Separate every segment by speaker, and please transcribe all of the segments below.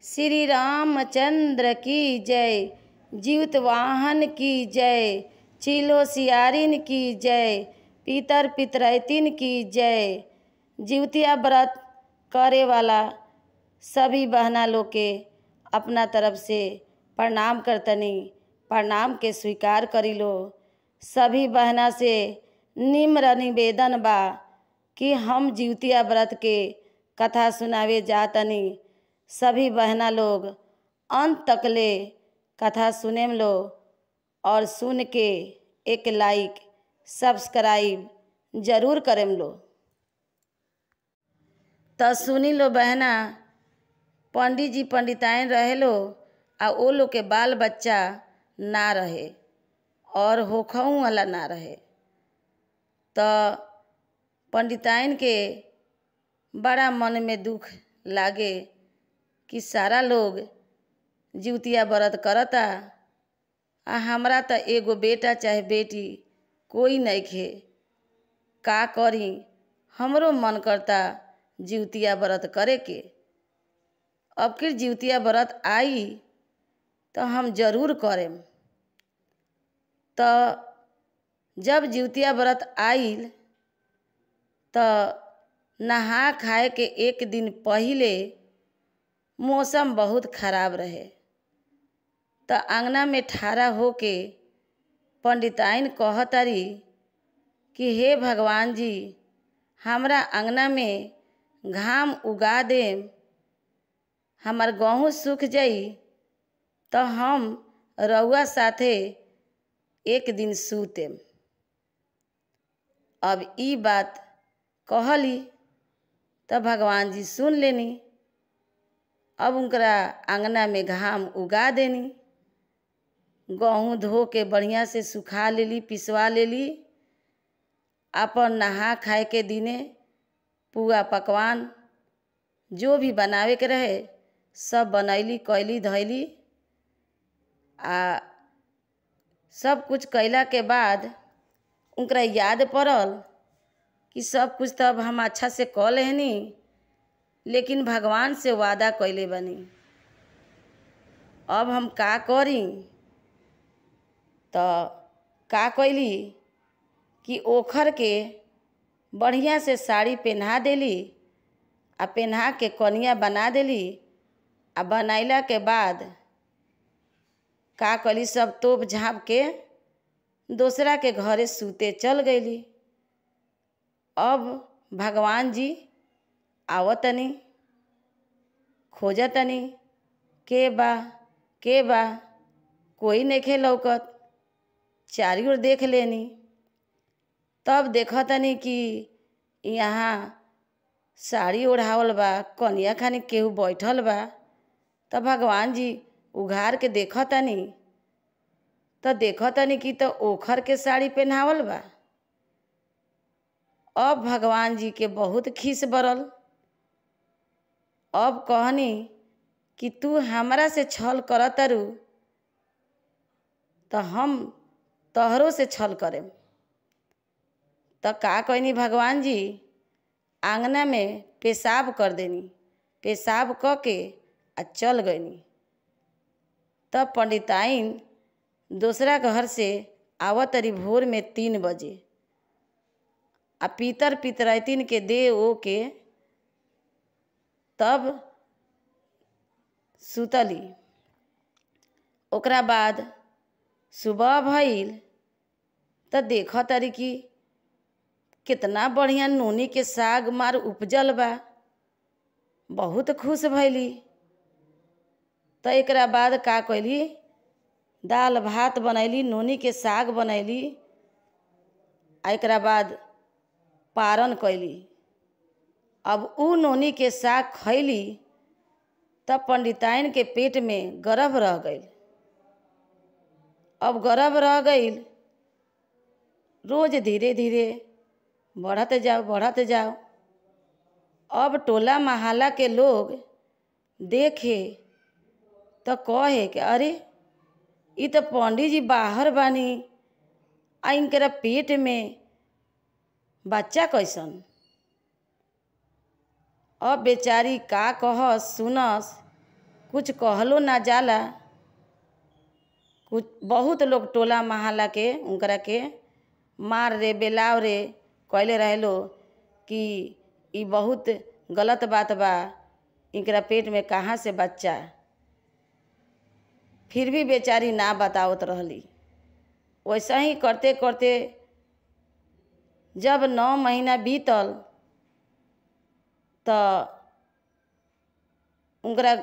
Speaker 1: श्री रामचंद्र की जय। जीवित वाहन की जय। चीलो सियारिन की जय। पितर पितरैतिन की जय। जीवतिया व्रत करे वाला सभी बहना लोग के अपना तरफ से प्रणाम करतनी। प्रणाम के स्वीकार करी लो। सभी बहना से निम्र निवेदन बा कि हम जीवतिया व्रत के कथा सुनावे जातनी। सभी बहना लोग अंत तक ले कथा सुने लो और सुन के एक लाइक सब्सक्राइब जरूर करें लो। तो सुनी लो बहना, पंडित जी पंडिताइन रहे लो आ वो लोग के बाल बच्चा ना रहे और होखऊ वाला ना रहे। तो पंडिताइन के बड़ा मन में दुख लागे कि सारा लोग जीवतिया व्रत करता आ हमरा तो एगो बेटा चाहे बेटी कोई नहीं खे। का करी, हमरो मन करता जीवतिया व्रत करे के। अब फिर जीवतिया व्रत आई तो हम जरूर करें। तो जब जीवतिया व्रत आइल तो नहा खाए के एक दिन पहले मौसम बहुत खराब रहे। तो अंगना में ठाड़ा होके पंडिताइन कहतारी कि हे भगवान जी, हमरा अंगना में घाम उगा देम, हमार गेहूँ सूख जाई तो हम रउआ साथे एक दिन सूतेम। अब ई बात कहली तो भगवान जी सुन लेनी। अब उनकरा अंगना में घाम उगा देनी। गेहूँ धो के बढ़िया से सुखा लेली, पिसवा लेली। अपन नहा खाए के दिने पुआ पकवान जो भी बनावे के रहे सब बनैली, कैली, धैली। आ सब कुछ कैला के बाद उनकरा याद पड़ल कि सब कुछ तो अब हम अच्छा से कह लेहनी, लेकिन भगवान से वादा कैले बनी, अब हम का करी। तो का कैली कि ओखर के बढ़िया से साड़ी पहना देली आ पहना के कनिया बना देली। आ बनैला के बाद का कैली, सब तोप झाँप के दूसरा के घरे सूते चल गईली। अब भगवान जी आवतनी, खोजतनी के बा, कोई नइखे लौकत। चारी ओर देख लेनी, तब देखतनी कि यहाँ साड़ी ओढ़ावल बा, कनिया खानी केहू बैठल बा। तब भगवान जी उघार के देखतनी तो देखतनी कि तो ओखर के साड़ी पहनावल बा। अब भगवान जी के बहुत खीस बरल। अब कहनी कि तू हमरा से छल करतरू तो हम तोहरो से छल करेम। तो का कहनी भगवान जी, आंगना में पेशाब कर देनी। पेशाब क के आ चल गईनी। तब पंडिताइन दूसरा घर से आवतरी भोर में 3 बजे आ पितर पितरैतिन के दे ओ के तब सुतली। ओकरा बाद सुबह भइल तो देखतरी कि कितना बढ़िया नोनी के साग मार उपजल बा। बहुत खुश भइली। तो एकरा बाद का कैली, दाल भात बनैली, नोनी के साग बनैली। आ एकरा बाद पारण कैली। अब उ नोनी के साग खैली तब पंडिताइन के पेट में गर्भ रह गई। अब गर्भ रह गई, रोज धीरे धीरे बढ़त जाओ। अब टोला महल्ला के लोग देखे तो कहे कि अरे ये तो पंडित जी बाहर बानी आ इनकरा पेट में बच्चा कैसन। अब बेचारी का कहस सुनस कुछ कहलो ना जाला। कुछ बहुत लोग टोला महल्ला के उनकरा के मार रे बेलाव रे कहले रहेलो कि ई बहुत गलत बात बा, इनकरा पेट में कहाँ से बच्चा। फिर भी बेचारी ना बतावत रहली। वैसा ही करते करते जब 9 महीना बीतल तो उनकरा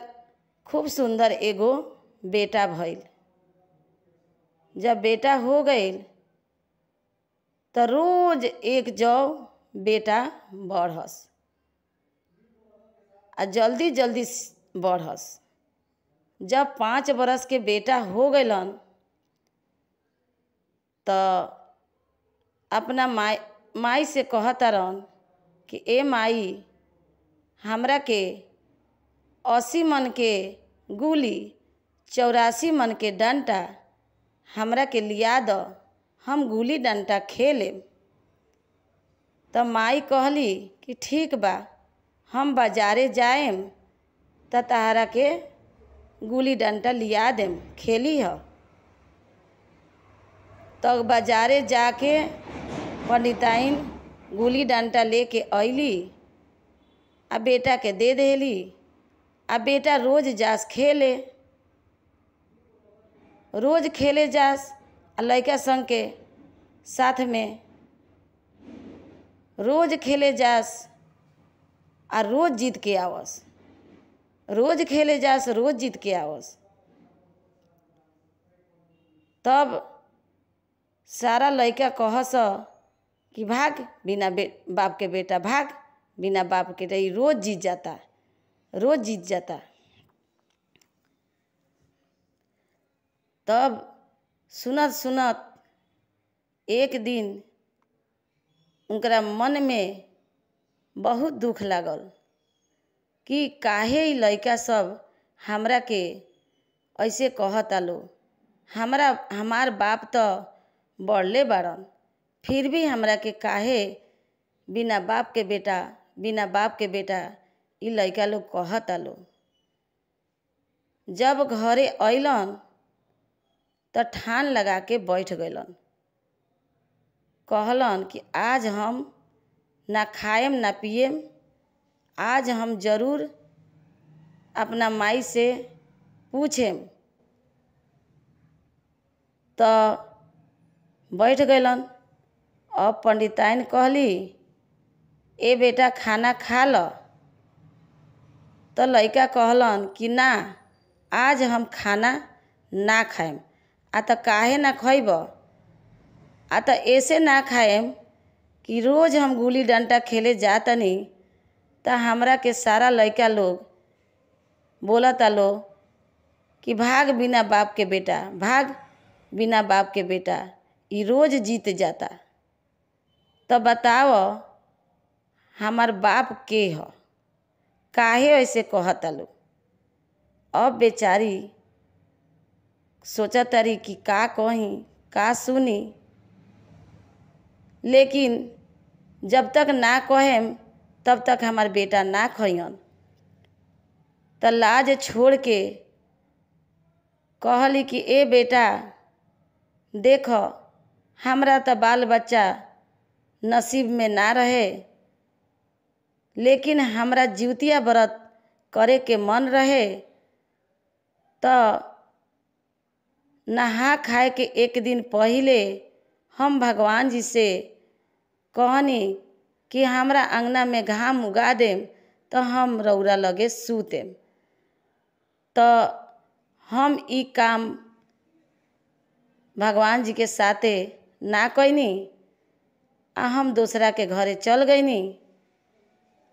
Speaker 1: खूब सुंदर एगो बेटा भइल। जब बेटा हो गईल तो रोज एक जौ बेटा बढ़स आ जल्दी जल्दी बढ़स। जब 5 बरस के बेटा हो गईलन तो अपना माई से कहतारन कि ए माई, हमरा के 80 मन के गुली 84 मन के डंटा हमरा के लिया दो, हम गुली डंटा खेलेम। तो माई कहली कि ठीक बा, हम बाजारे जाएम त तहरा के गुली डंटा लिया देम, खेली ह। तो बाजारे जाके पंडिताइन गुली डंटा लेके अइली आ बेटा के दे देली। आ बेटा रोज जास खेले, रोज खेले जास आ लड़का संग के साथ में रोज खेले जास आ रोज जीत के आवस, रोज खेले जास रोज जीत के आवस। तब सारा लड़का कहस कि भाग बिना बाप के बेटा, भाग बिना बाप के। रही रोज जीत जाता, रोज जीत जाता। तब सुनत सुनत एक दिन उनकरा मन में बहुत दुख लागल कि काहे ई लड़का सब हमरा के ऐसे कहता लो। हमार बाप तो बढ़ले बाड़न, फिर भी हमरा के काहे बिना बाप के बेटा, बिना बाप के बेटा ई लड़का लोग कहता लो। जब घरे अइलन तो ठान लगा के बैठ गइलन। कहलन कि आज हम ना खाएम ना पिएम, आज हम जरूर अपना माई से पूछेम। तो बैठ गइलन। अब पंडिताइन कहली ए बेटा खाना खा ल। तो लड़का कहलन कि ना, आज हम खाना ना खाएम। आ तो काहे ना खइब? आ तो ऐसे ना खाएम कि रोज हम गुली डंटा खेले जातनी तो हमरा के सारा लड़का लोग बोलता लो कि भाग बिना बाप के बेटा, भाग बिना बाप के बेटा, ई रोज जीत जाता। तो बताओ हमार बाप के ह? काहे ऐसे कहता लो? अब बेचारी सोचा तारी कि का कही का सुनी, लेकिन जब तक ना कहेम तब तक हमार बेटा ना खइयन। तो लाज छोड़ के कहली कि ए बेटा देख, हमरा तो बाल बच्चा नसीब में ना रहे, लेकिन हमरा जीवतिया व्रत करे के मन रहे। तो नहा खाए के एक दिन पहले हम भगवान जी से कहनी कि हमरा अंगना में घाम उगा देम तो हम रौरा लगे सूतेम। तो हम ई काम भगवान जी के साथे ना कैनी आ हम दूसरा के घरे चल गईनी।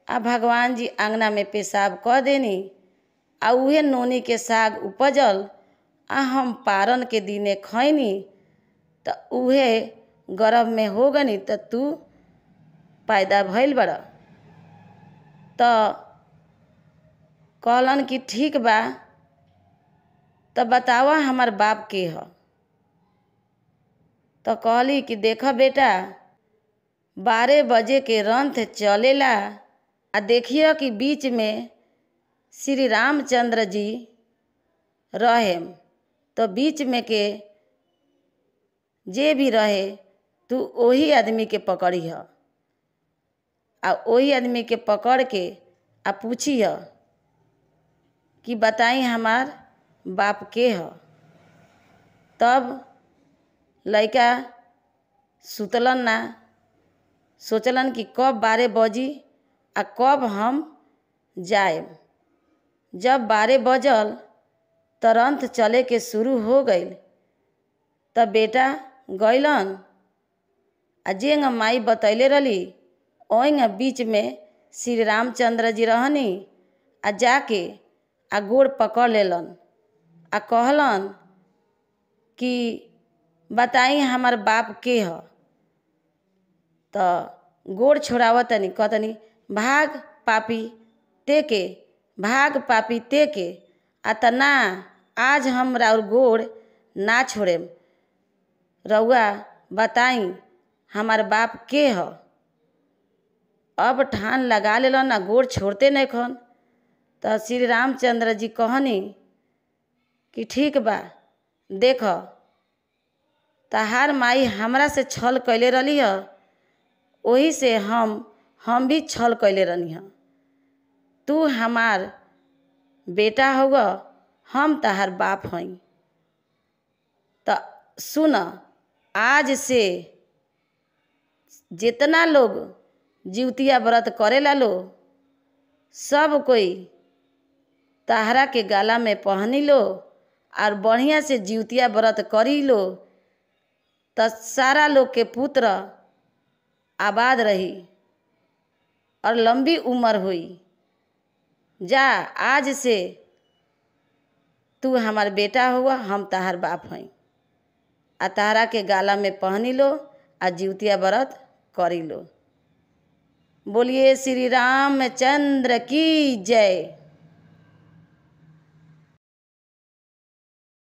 Speaker 1: आ भगवान जी अंगना में पेशाब कर देनी आ उहे नोनी के साग उपजल आ हम पारन के दिने खैनी। तो उहे गर्भ में हो गनी तो तू पैदा भइल बड़। तो कहलन कि ठीक बा, तो बतावा हमार बाप के ह? तो कहली कि देख बेटा, 12 बजे के रथ चलेला आ देखिए कि बीच में श्री रामचंद्र जी रहेम तो बीच में के जे भी रहे तू वही आदमी के पकड़ी ह आ वही आदमी के पकड़ के आ पूछी ह कि बताई हमार बाप के ह। तब लड़का सुतलन ना, सोचलन कि कब 12 बजी आ कब हम जाएम। जब 12 बजल तुरंत चले के शुरू हो गई। तब बेटा गइलन आ जेंग माई बतैले रही ओंग बीच में श्री रामचंद्र जी रहनी आ जाके आ गोड़ पकड़ लेलन आ कहलन कि बताई हमार बाप के ह। तो गोड़ छोड़ावतनी कहतनी भाग पापी ते के, भाग पापी ते के। आ त ना, आज हम राउर गोड़ ना छोड़ेम, रउआ बताई हमार बाप के ह। अब ठान लगा लेलन ना, गोड़ छोड़ते नहीं खन। तो श्री रामचंद्र जी कहनी कि ठीक बा, देख तहार माई हमरा से छल कैले रही ह, वही से हम भी छल कैले रही ह। तू हमार बेटा होगा, हम तहार बाप हई। तो सुन, आज से जितना लोग जीवतिया व्रत करेला लो, सब कोई तहरा के गाला में पहनी लो और बढ़िया से जीवतिया व्रत करी लो। तो सारा लोग के पुत्र आबाद रही और लंबी उम्र हुई। जा, आज से तू हमार बेटा हुआ, हम तहार बाप हई। आ तहरा के गाला में पहनी लो आ जीवतिया व्रत करी लो। बोलिए श्री रामचंद्र की जय।